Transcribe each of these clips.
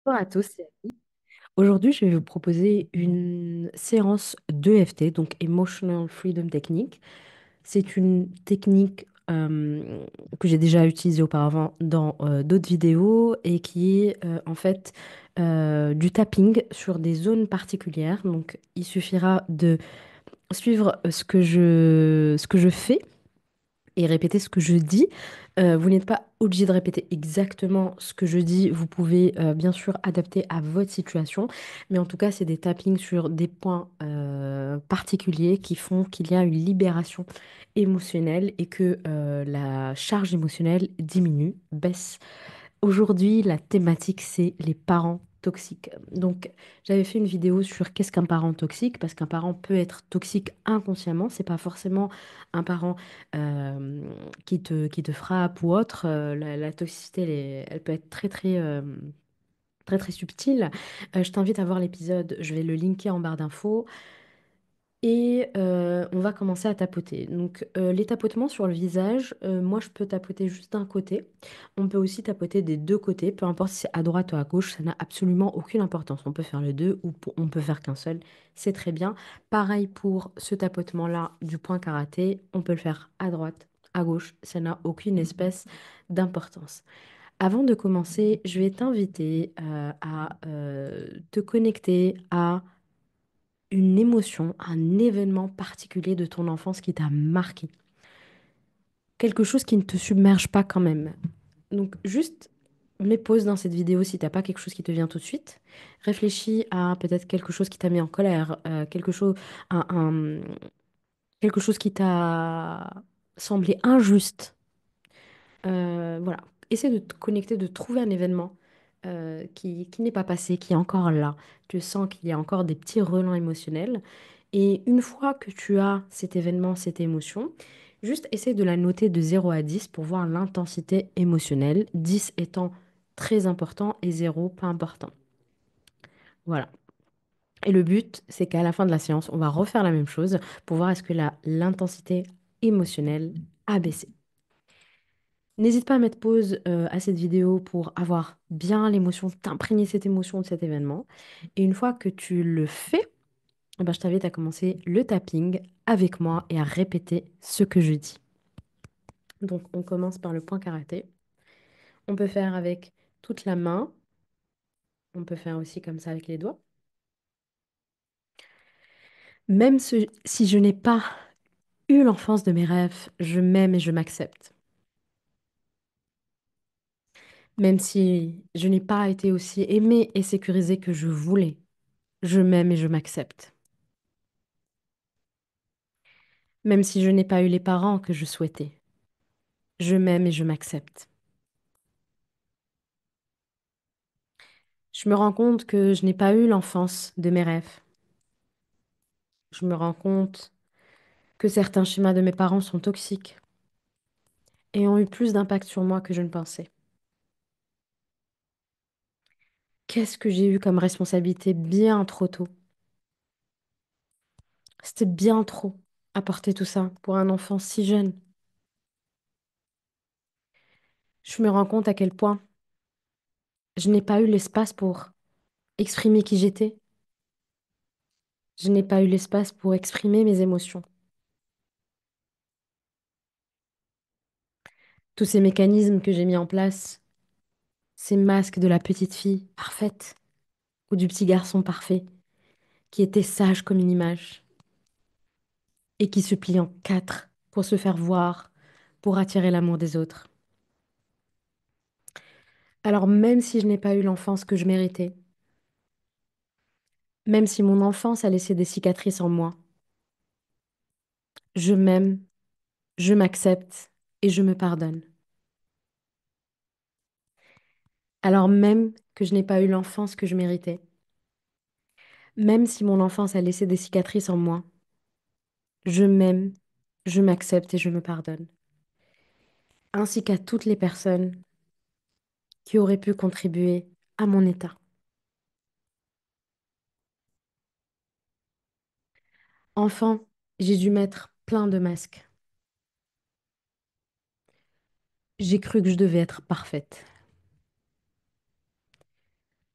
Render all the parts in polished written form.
Bonjour à tous. Aujourd'hui, je vais vous proposer une séance d'EFT, donc Emotional Freedom Technique. C'est une technique que j'ai déjà utilisée auparavant dans d'autres vidéos et qui est en fait du tapping sur des zones particulières. Donc, il suffira de suivre ce que je fais et répéter ce que je dis. Vous n'êtes pas obligé de répéter exactement ce que je dis. Vous pouvez bien sûr adapter à votre situation. Mais en tout cas, c'est des tappings sur des points particuliers qui font qu'il y a une libération émotionnelle et que la charge émotionnelle diminue, baisse. Aujourd'hui, la thématique, c'est les parents toxiques. Donc, j'avais fait une vidéo sur qu'est-ce qu'un parent toxique, parce qu'un parent peut être toxique inconsciemment. C'est pas forcément un parent euh, qui te frappe ou autre. La toxicité, elle peut être très, très, très, très subtile. Je t'invite à voir l'épisode. Je vais le linker en barre d'infos. Et on va commencer à tapoter. Donc, les tapotements sur le visage, moi je peux tapoter juste d'un côté. On peut aussi tapoter des deux côtés, peu importe si c'est à droite ou à gauche, ça n'a absolument aucune importance. On peut faire les deux ou on peut faire qu'un seul, c'est très bien. Pareil pour ce tapotement-là du point karaté, on peut le faire à droite, à gauche, ça n'a aucune espèce d'importance. Avant de commencer, je vais t'inviter à te connecter à une émotion, un événement particulier de ton enfance qui t'a marqué. Quelque chose qui ne te submerge pas quand même. Donc juste mets pause dans cette vidéo si t'as pas quelque chose qui te vient tout de suite. Réfléchis à peut-être quelque chose qui t'a mis en colère, quelque chose qui t'a semblé injuste. Voilà. Essaie de te connecter, de trouver un événement qui n'est pas passé, qui est encore là. Tu sens qu'il y a encore des petits relents émotionnels. Et une fois que tu as cet événement, cette émotion, juste essaie de la noter de 0 à 10 pour voir l'intensité émotionnelle, 10 étant très important et 0 pas important. Voilà. Et le but, c'est qu'à la fin de la séance, on va refaire la même chose pour voir est-ce que l'intensité émotionnelle a baissé. N'hésite pas à mettre pause à cette vidéo pour avoir bien l'émotion, t'imprégner cette émotion de cet événement. Et une fois que tu le fais, eh ben, je t'invite à commencer le tapping avec moi et à répéter ce que je dis. Donc, on commence par le point karaté. On peut faire avec toute la main. On peut faire aussi comme ça avec les doigts. Même si je n'ai pas eu l'enfance de mes rêves, je m'aime et je m'accepte. Même si je n'ai pas été aussi aimée et sécurisée que je voulais, je m'aime et je m'accepte. Même si je n'ai pas eu les parents que je souhaitais, je m'aime et je m'accepte. Je me rends compte que je n'ai pas eu l'enfance de mes rêves. Je me rends compte que certains schémas de mes parents sont toxiques et ont eu plus d'impact sur moi que je ne pensais. Qu'est-ce que j'ai eu comme responsabilité bien trop tôt? C'était bien trop à porter tout ça pour un enfant si jeune. Je me rends compte à quel point je n'ai pas eu l'espace pour exprimer qui j'étais. Je n'ai pas eu l'espace pour exprimer mes émotions. Tous ces mécanismes que j'ai mis en place, ces masques de la petite fille parfaite ou du petit garçon parfait qui était sage comme une image et qui se plie en quatre pour se faire voir, pour attirer l'amour des autres. Alors même si je n'ai pas eu l'enfance que je méritais, même si mon enfance a laissé des cicatrices en moi, je m'aime, je m'accepte et je me pardonne. Alors même que je n'ai pas eu l'enfance que je méritais, même si mon enfance a laissé des cicatrices en moi, je m'aime, je m'accepte et je me pardonne. Ainsi qu'à toutes les personnes qui auraient pu contribuer à mon état. Enfant, j'ai dû mettre plein de masques. J'ai cru que je devais être parfaite.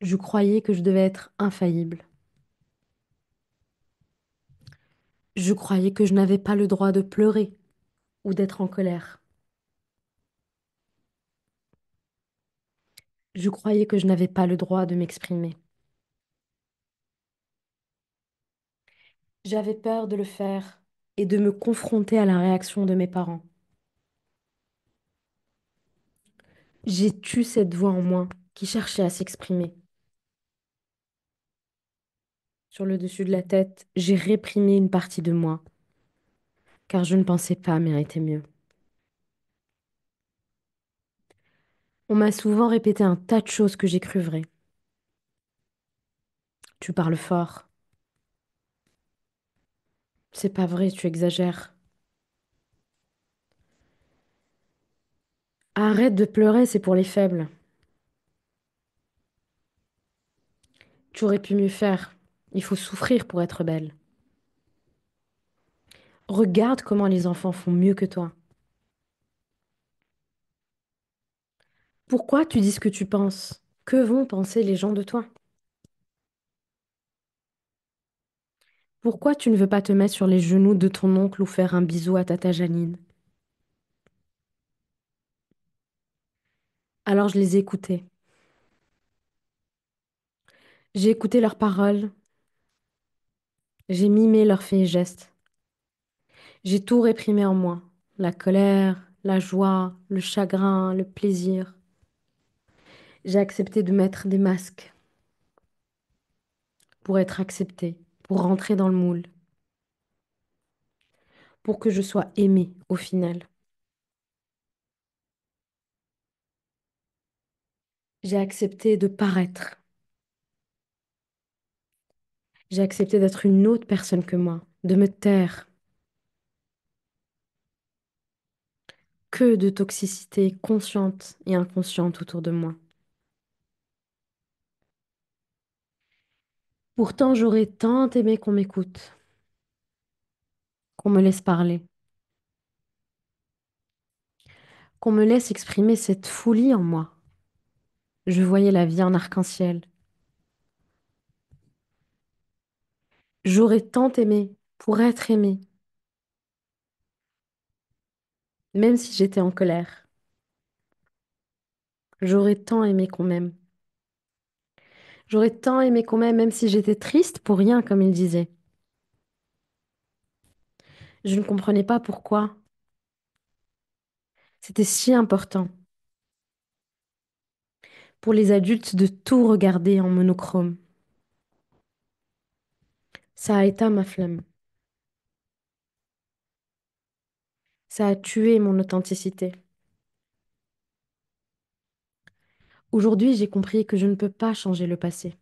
Je croyais que je devais être infaillible. Je croyais que je n'avais pas le droit de pleurer ou d'être en colère. Je croyais que je n'avais pas le droit de m'exprimer. J'avais peur de le faire et de me confronter à la réaction de mes parents. J'ai tué cette voix en moi qui cherchait à s'exprimer. Sur le dessus de la tête, j'ai réprimé une partie de moi, car je ne pensais pas mériter mieux. On m'a souvent répété un tas de choses que j'ai cru vraies. Tu parles fort. C'est pas vrai, tu exagères. Arrête de pleurer, c'est pour les faibles. Tu aurais pu mieux faire. Il faut souffrir pour être belle. Regarde comment les enfants font mieux que toi. Pourquoi tu dis ce que tu penses? Que vont penser les gens de toi? Pourquoi tu ne veux pas te mettre sur les genoux de ton oncle ou faire un bisou à tata Janine? Alors je les ai écoutés. J'ai écouté leurs paroles, j'ai mimé leurs faits et gestes. J'ai tout réprimé en moi. La colère, la joie, le chagrin, le plaisir. J'ai accepté de mettre des masques pour être acceptée, pour rentrer dans le moule, pour que je sois aimée au final. J'ai accepté de paraître. J'ai accepté d'être une autre personne que moi, de me taire. Que de toxicité consciente et inconsciente autour de moi. Pourtant, j'aurais tant aimé qu'on m'écoute, qu'on me laisse parler, qu'on me laisse exprimer cette folie en moi. Je voyais la vie en arc-en-ciel. J'aurais tant aimé pour être aimée, même si j'étais en colère. J'aurais tant aimé qu'on m'aime. J'aurais tant aimé qu'on m'aime, même si j'étais triste pour rien, comme il disait. Je ne comprenais pas pourquoi. C'était si important pour les adultes de tout regarder en monochrome. Ça a éteint ma flamme. Ça a tué mon authenticité. Aujourd'hui, j'ai compris que je ne peux pas changer le passé.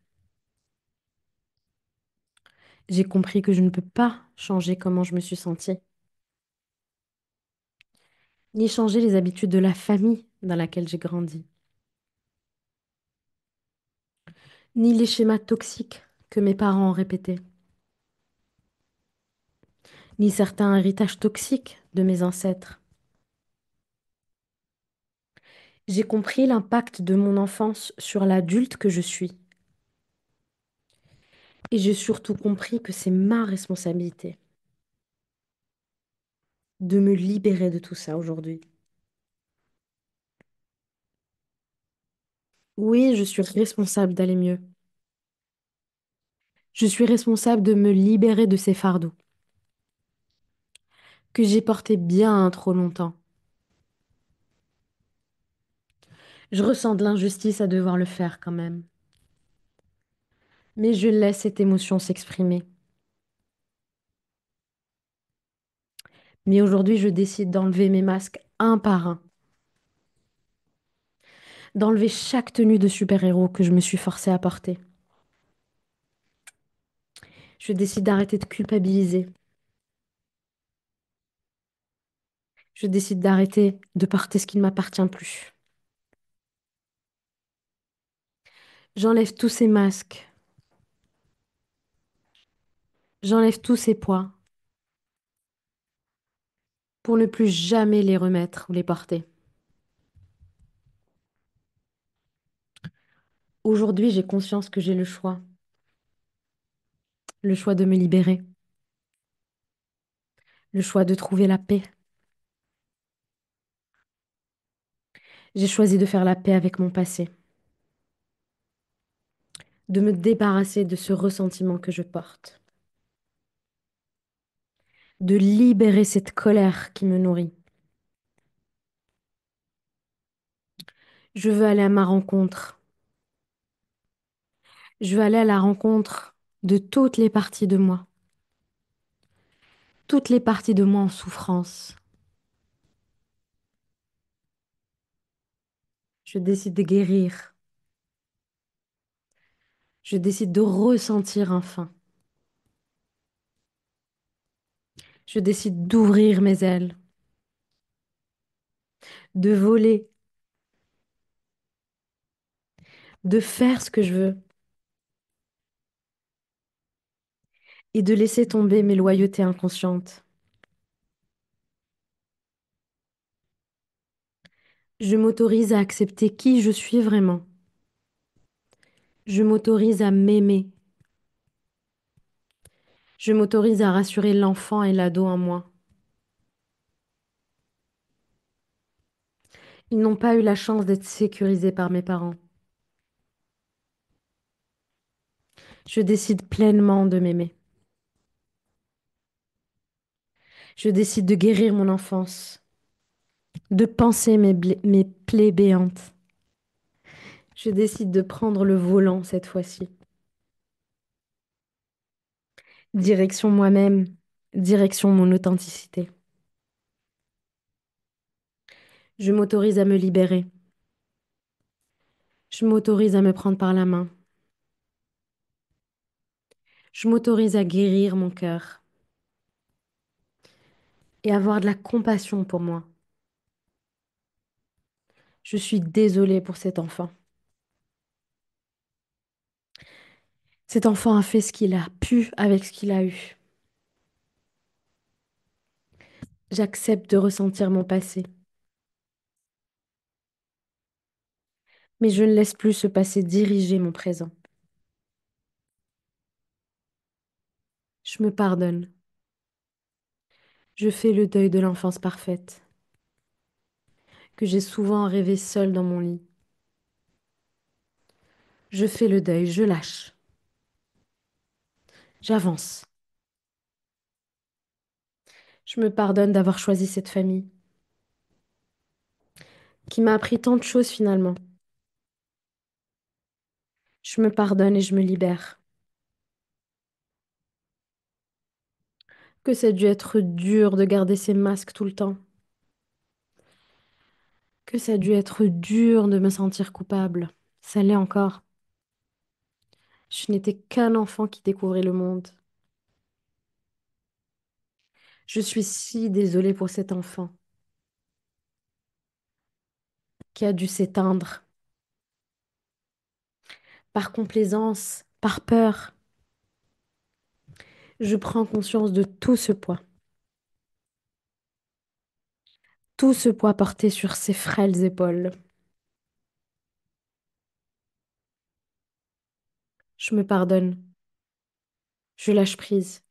J'ai compris que je ne peux pas changer comment je me suis sentie, ni changer les habitudes de la famille dans laquelle j'ai grandi, ni les schémas toxiques que mes parents ont répétés, ni certains héritages toxiques de mes ancêtres. J'ai compris l'impact de mon enfance sur l'adulte que je suis. Et j'ai surtout compris que c'est ma responsabilité de me libérer de tout ça aujourd'hui. Oui, je suis responsable d'aller mieux. Je suis responsable de me libérer de ces fardeaux que j'ai portés bien trop longtemps. Je ressens de l'injustice à devoir le faire quand même. Mais je laisse cette émotion s'exprimer. Mais aujourd'hui, je décide d'enlever mes masques un par un, d'enlever chaque tenue de super-héros que je me suis forcée à porter. Je décide d'arrêter de culpabiliser. Je décide d'arrêter de porter ce qui ne m'appartient plus. J'enlève tous ces masques. J'enlève tous ces poids pour ne plus jamais les remettre ou les porter. Aujourd'hui, j'ai conscience que j'ai le choix de me libérer, le choix de trouver la paix. J'ai choisi de faire la paix avec mon passé, de me débarrasser de ce ressentiment que je porte, de libérer cette colère qui me nourrit. Je veux aller à ma rencontre. Je veux aller à la rencontre de toutes les parties de moi, toutes les parties de moi en souffrance. Je décide de guérir. Je décide de ressentir enfin. Je décide d'ouvrir mes ailes, de voler, de faire ce que je veux et de laisser tomber mes loyautés inconscientes. Je m'autorise à accepter qui je suis vraiment. Je m'autorise à m'aimer. Je m'autorise à rassurer l'enfant et l'ado en moi. Ils n'ont pas eu la chance d'être sécurisés par mes parents. Je décide pleinement de m'aimer. Je décide de guérir mon enfance, de penser mes plaies béantes. Je décide de prendre le volant cette fois-ci. Direction moi-même, direction mon authenticité. Je m'autorise à me libérer. Je m'autorise à me prendre par la main. Je m'autorise à guérir mon cœur et avoir de la compassion pour moi. Je suis désolée pour cet enfant. Cet enfant a fait ce qu'il a pu avec ce qu'il a eu. J'accepte de ressentir mon passé, mais je ne laisse plus ce passé diriger mon présent. Je me pardonne. Je fais le deuil de l'enfance parfaite, que j'ai souvent rêvé seule dans mon lit. Je fais le deuil, je lâche. J'avance. Je me pardonne d'avoir choisi cette famille, qui m'a appris tant de choses finalement. Je me pardonne et je me libère. Que ça a dû être dur de garder ces masques tout le temps. Que ça a dû être dur de me sentir coupable. Ça l'est encore. Je n'étais qu'un enfant qui découvrait le monde. Je suis si désolée pour cet enfant qui a dû s'éteindre par complaisance, par peur. Je prends conscience de tout ce poids porté sur ses frêles épaules. Je me pardonne, je lâche prise,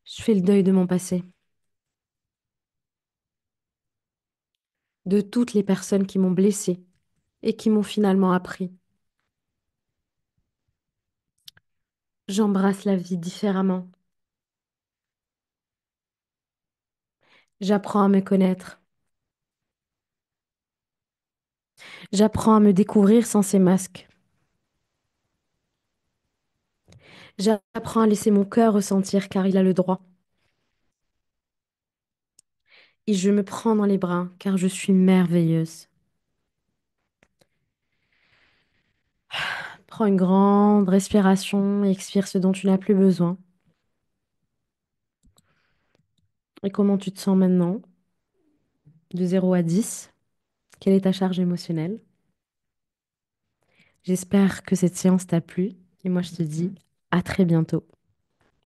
je fais le deuil de mon passé, de toutes les personnes qui m'ont blessée et qui m'ont finalement appris. J'embrasse la vie différemment. J'apprends à me connaître. J'apprends à me découvrir sans ces masques. J'apprends à laisser mon cœur ressentir car il a le droit. Et je me prends dans les bras car je suis merveilleuse. Prends une grande respiration et expire ce dont tu n'as plus besoin. Et comment tu te sens maintenant? De 0 à 10. Quelle est ta charge émotionnelle? J'espère que cette séance t'a plu et moi je te dis à très bientôt.